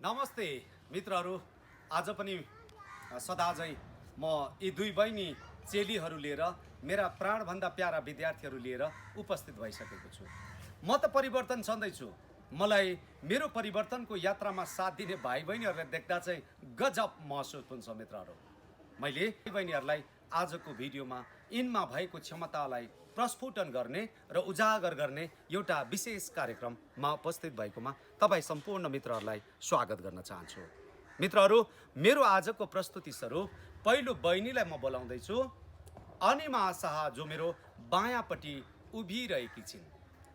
नमस्ते मित्रहरू, आज पनि सदा झैं म यी दुई बहिनी चेलीहरू लिएर मेरा प्राणभन्दा प्यारा विद्यार्थीहरू लिएर उपस्थित भइसकेको छु। म त परिवर्तन छँदैछु। मलाई मेरो परिवर्तनको यात्रामा साथ दिने भाइ बहिनीहरूलाई देख्दा चाहिँ गजब महसुस हुन्छ मित्रहरू। मैले बहिनीहरूलाई आजको भिडियोमा यिनमा भएको क्षमतालाई प्रस्फुटन गर्ने र उजागर गर्ने एउटा विशेष कार्यक्रममा उपस्थित भएकोमा तपाईँ सम्पूर्ण मित्रहरूलाई स्वागत गर्न चाहन्छु। मित्रहरू, मेरो आजको प्रस्तुति स्वरूप पहिलो बहिनीलाई म बोलाउँदैछु, अनिमा शाह, जो मेरो बायाँपट्टि उभिरहेकी छिन्।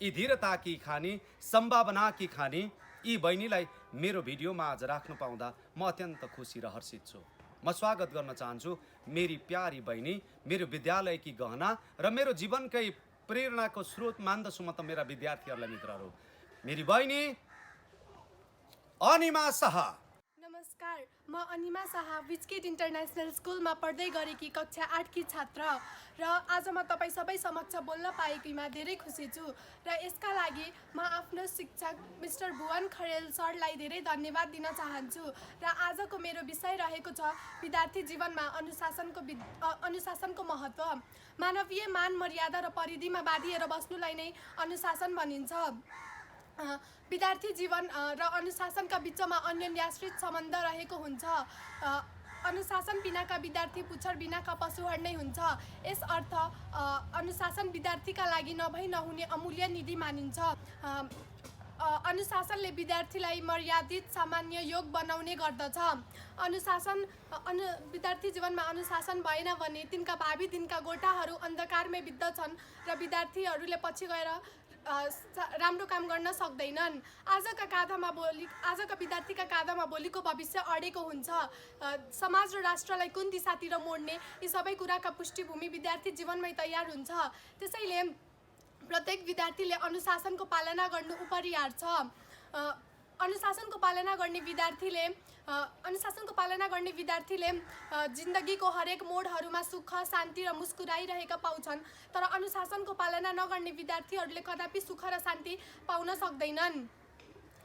यी धीरताकी खानी, सम्भावनाकी खानी यी बहिनीलाई मेरो भिडियोमा आज राख्नु पाउँदा म अत्यन्त खुसी र हर्षित छु। म स्वागत गर्न चाहन्छु मेरी प्यारी बहिनी, मेरो विद्यालयकी गहना र मेरो जीवनकै प्रेरणाको स्रोत मान्दछु म त मेरा विद्यार्थीहरूलाई। मित्रहरू, मेरी बहिनी अनिमा शाह। नमस्कार, म अनिमा शाह विजकिड इन्टरनेसनल स्कुलमा पढ्दै गरेकी कक्षा 8 की छात्र र आज म तपाईँ सबै समक्ष बोल्न पाएकीमा धेरै खुसी छु र यसका लागि म आफ्नो शिक्षक मिस्टर भुवन खरेल सरलाई धेरै धन्यवाद दिन चाहन्छु। र आजको मेरो विषय रहेको छ विद्यार्थी जीवनमा अनुशासनको महत्त्व। मानवीय मान मर्यादा र परिधिमा बाँधिएर बस्नुलाई नै अनुशासन भनिन्छ। विद्यार्थी जीवन र अनुशासनका बिचमा अन्योन्याश्रित सम्बन्ध रहेको हुन्छ। अनुशासन बिनाका विद्यार्थी पुच्छर बिनाका पशुहरू नै हुन्छ। यस अर्थ अनुशासन विद्यार्थीका लागि नभई नहुने अमूल्य निधि मानिन्छ। अनुशासनले विद्यार्थीलाई मर्यादित सामान्य योग बनाउने गर्दछ। विद्यार्थी जीवनमा अनुशासन भएन भने तिनका भावी दिनका गोटाहरू अन्धकारमै बित्दछन् र विद्यार्थीहरूले पछि गएर राम्रो काम गर्न सक्दैनन्। आजका विद्यार्थीका काँधमा भोलिको भविष्य अडेको हुन्छ। समाज र राष्ट्रलाई कुन दिशातिर मोड्ने, यी सबै कुराका पृष्ठभूमि विद्यार्थी जीवनमै तयार हुन्छ। त्यसैले प्रत्येक विद्यार्थीले अनुशासनको पालना गर्नु अपरिहार्य छ। अनुशासनको पालना गर्ने विद्यार्थीले जिन्दगीको हरेक मोडहरूमा सुख, शान्ति र मुस्कुराइरहेका पाउँछन्। तर अनुशासनको पालना नगर्ने विद्यार्थीहरूले कदापि सुख र शान्ति पाउन सक्दैनन्।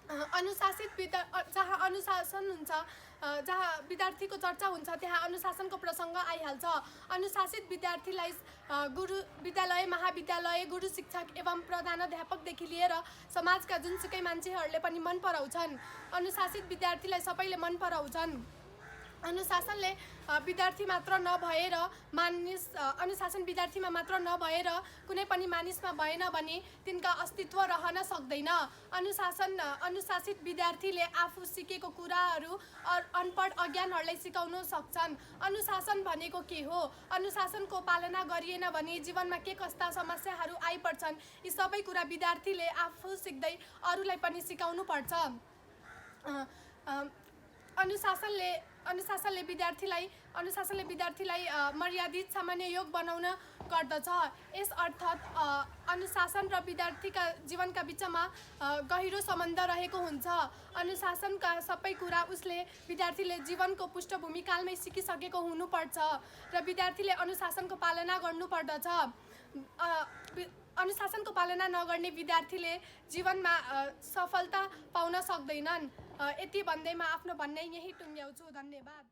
जहाँ अनुशासन हुन्छ, जहाँ विद्यार्थीको चर्चा हुन्छ, त्यहाँ अनुशासनको प्रसङ्ग आइहाल्छ। अनुशासित विद्यार्थीलाई विद्यालय, महाविद्यालय, गुरु, शिक्षक एवं प्रधानाध्यापकदेखि लिएर समाजका जुनसुकै मान्छेहरूले पनि मन पराउँछन्। अनुशासित विद्यार्थीलाई सबैले मन पराउँछन्। अनुशासन विद्यार्थीमा मात्र नभएर कुनै पनि मानिसमा भएन भने तिनका अस्तित्व रहन सक्दैन। अनुशासित विद्यार्थीले आफू सिकेको कुराहरू अनपढ अज्ञानहरूलाई सिकाउन सक्छन्। अनुशासन भनेको के हो? अनुशासनको पालना गरिएन भने जीवनमा के कस्ता समस्याहरू आइपर्छन्, यी सबै कुरा विद्यार्थीले आफू सिक्दै अरूलाई पनि सिकाउनु पर्छ। अनुशासनले विद्यार्थीलाई मर्यादित सामान्य योग बनाउन गर्दछ। यस अर्थात् अनुशासन र विद्यार्थीका जीवनका बिचमा गहिरो सम्बन्ध रहेको हुन्छ। अनुशासनका सबै कुरा विद्यार्थीले जीवनको पृष्ठभूमि कालमै सिकिसकेको हुनुपर्छ र विद्यार्थीले अनुशासनको पालना गर्नुपर्दछ। अनुशासनको पालना नगर्ने विद्यार्थीले जीवनमा सफलता पाउन सक्दैनन्। यति भन्दै म आफ्नो भन्ने यही टुङ्ग्याउँछु। धन्यवाद।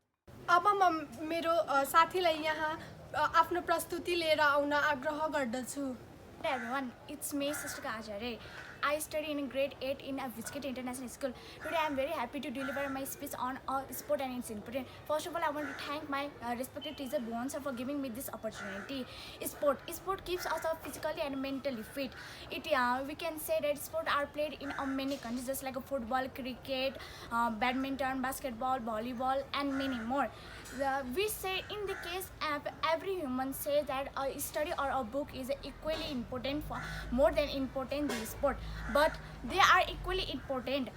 अब म मेरो साथीलाई यहाँ आफ्नो प्रस्तुति लिएर आउन आग्रह गर्दछु। Hello everyone, it's me, Sastika Acharya. I study in grade 8 in a Viskit International School. Today I am very happy to deliver my speech on sport and its importance. First of all, I want to thank my respected teacher Bhuvan sir for giving me this opportunity. Sport keeps us physically and mentally fit. We can say that sport are played in many countries, just like football, cricket, badminton, basketball, volleyball, and many more. We say in the case of every human says that a study or a book is equally important, more than important the sport, but they are equally important.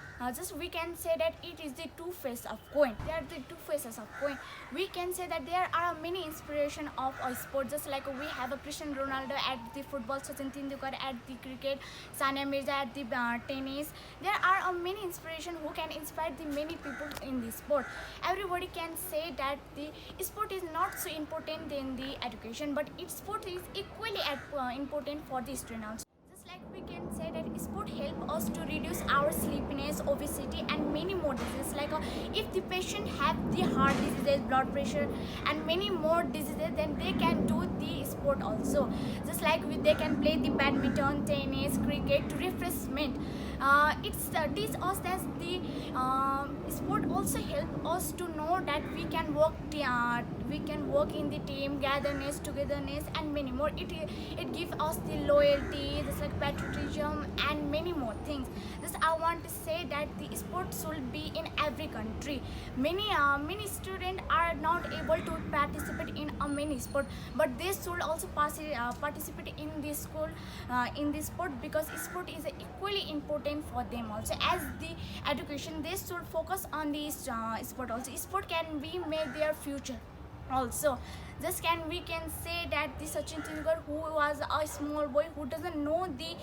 We can say that it is the two faces of coin. They are the two faces of coin. We can say that there are many inspiration of a sport, just like we have a Cristiano Ronaldo at the football, Sachin Tendulkar at the cricket, Sania Mirza at the tennis. There are many inspiration who can inspire the many people in the sport. Everybody can say that the sport is not so important than the education, but sport is equally important for the students. Just like we can say that sport could help us to reduce our sleepiness, obesity, and many more diseases. Like if the patient have the heart diseases, blood pressure, and many more diseases, then they can do the sport also. Just like they can play the badminton, tennis, cricket to refreshment. It teaches us that the sport also help us to know that we can work in the team, gatherness, togetherness, and many more. It gives us the loyalty, just like patriotism, and many more things. Just I want to say that the sport should be in every country. Many students are not able to participate in many sport, but they should also participate in this school in this sport, because sport is equally important for them also. As the education, they should focus on the sport also. Sport can be made their future also. We can say that the Sachin Tendulkar, who was a small boy who doesn't know the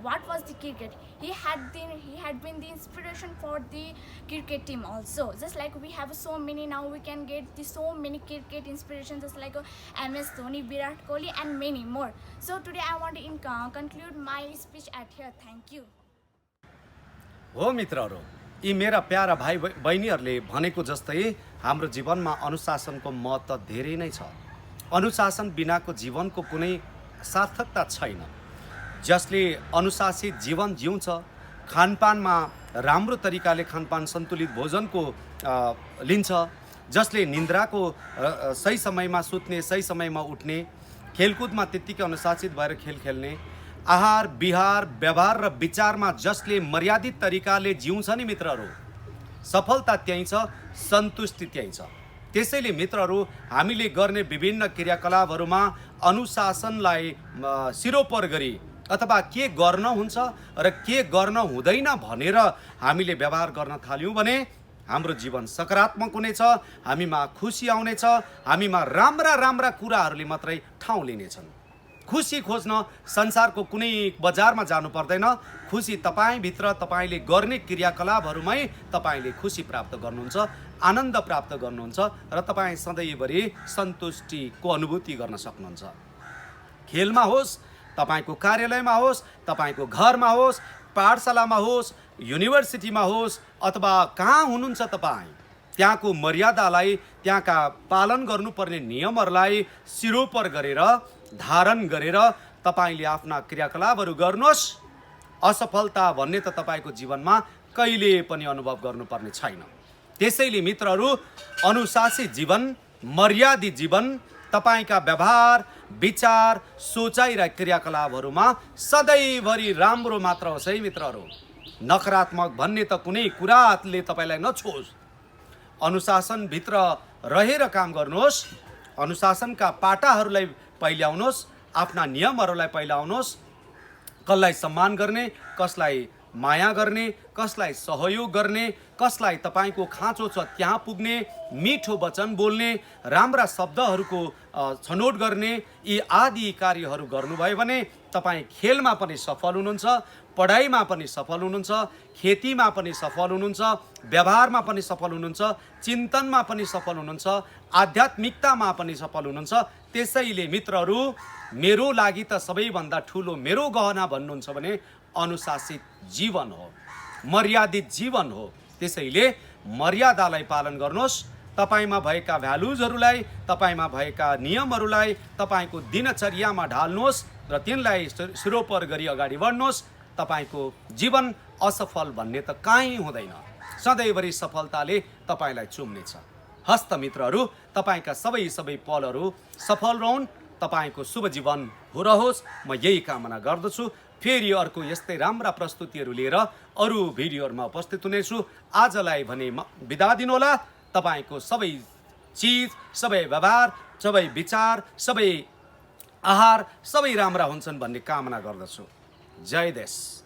what was the cricket, he had been the inspiration for the cricket team also. Just like we have so many now, we can get so many cricket inspirations, just like MS Dhoni, Virat Kohli, and many more. So today I want to conclude my speech at here. Thank you. हो मित्रहरू, यी मेरा para भाइ बहिनीहरूले भनेको जस्तै हाम्रो जीवनमा अनुशासनको महत्त्व धेरै नै छ। अनुशासन बिनाको जीवनको कुनै सार्थकता छैन। जसले अनुशासित जीवन जिउँछ, खानपानमा राम्रो तरिकाले खानपान सन्तुलित भोजनको लिन्छ, जसले निन्द्राको सही समयमा सुत्ने, सही समयमा उठ्ने, खेलकुदमा त्यत्तिकै अनुशासित भएर खेल खेल्ने, आहार विहार व्यवहार र विचारमा जसले मर्यादित तरिकाले जिउँछ नि मित्रहरू, सफलता त्यही छ, सन्तुष्टि त्यही छ। त्यसैले मित्रहरू, हामीले गर्ने विभिन्न क्रियाकलापहरूमा अनुशासनलाई सिरोपर गरी अथवा के गर्न हुन्छ र के गर्न हुँदैन भनेर हामीले व्यवहार गर्न थाल्यौँ भने हाम्रो जीवन सकारात्मक हुनेछ, हामीमा खुसी आउनेछ, हामीमा राम्रा राम्रा कुराहरूले मात्रै ठाउँ लिनेछन्। खुसी खोज्न संसारको कुनै बजारमा जानु पर्दैन। खुसी तपाईभित्र, तपाईँले गर्ने क्रियाकलापहरूमै तपाईँले खुसी प्राप्त गर्नुहुन्छ, आनन्द प्राप्त गर्नुहुन्छ र तपाईँ सधैँभरि सन्तुष्टिको अनुभूति गर्न सक्नुहुन्छ। खेलमा होस्, तपाईँको कार्यालयमा होस्, तपाईँको घरमा होस्, पाठशालामा होस्, युनिभर्सिटीमा होस्, अथवा कहाँ हुनुहुन्छ तपाईँ, त्यहाँको मर्यादालाई, त्यहाँका पालन गर्नुपर्ने नियमहरूलाई सिरोपर गरेर, धारण गरेर तपाईले आफ्ना क्रियाकलापहरू गर्नुहोस्। असफलता भन्ने त तपाईको जीवनमा कहिले पनि अनुभव गर्नुपर्ने छैन। त्यसैले मित्रहरू, अनुशासित जीवन, मर्यादित जीवन तपाईका व्यवहार, विचार, सोचाइ र क्रियाकलापहरूमा सधैँभरि राम्रो मात्र होस् है मित्रहरू। नकारात्मक भन्ने त कुनै कुराले तपाईलाई नछोस्। अनुशासनभित्र रहेर काम गर्नुहोस्। अनुशासनका पाटाहरूलाई पहिल्याउनुहोस्, आफ्ना नियमहरूलाई पहिल्याउनुहोस्। कसलाई सम्मान गर्ने, कसलाई माया गर्ने, कसलाई सहयोग गर्ने, कसलाई तपाईको खाँचो छ त्यहाँ पुग्ने, मिठो वचन बोल्ने, राम्रा शब्दहरूको छनौट गर्ने, यी आदि कार्यहरू गर्नुभयो भने तपाईँ खेलमा पनि सफल हुनुहुन्छ, पढाइमा पनि सफल हुनुहुन्छ, खेतीमा पनि सफल हुनुहुन्छ, व्यवहारमा पनि सफल हुनुहुन्छ, चिन्तनमा पनि सफल हुनुहुन्छ, आध्यात्मिकतामा पनि सफल हुनुहुन्छ। त्यसैले मित्रहरू, मेरो लागि त सबैभन्दा ठुलो मेरो गहना भन्नुहुन्छ भने अनुशासित जीवन हो, मर्यादित जीवन हो। त्यसैले मर्यादालाई पालन गर्नुहोस्। तपाईमा भएका भ्यालुजहरूलाई, तपाईमा भएका नियमहरूलाई तपाईको दिनचर्यामा ढाल्नुहोस् र तिनलाई सिरोपर गरी अगाडि बढ्नुहोस्। तपाईको जीवन असफल भन्ने त काहीँ हुँदैन। सधैँभरि सफलताले तपाईलाई चुम्नेछ। हस्त मित्रहरू, तपाईका सबै पलहरू सफल रहन्, तपाईको शुभ जीवन रहोस्, म यही कामना गर्दछु। फेरि अर्को यस्तै राम्रा प्रस्तुतिहरू लिएर अरू भिडियोहरूमा उपस्थित हुनेछु। आजलाई भने बिदा दिनुहोला। तपाईको सबै चिज, सबै व्यवहार, सबै विचार, सबै आहार सबै राम्रा हुन्छन् भन्ने कामना गर्दछु। जय देश।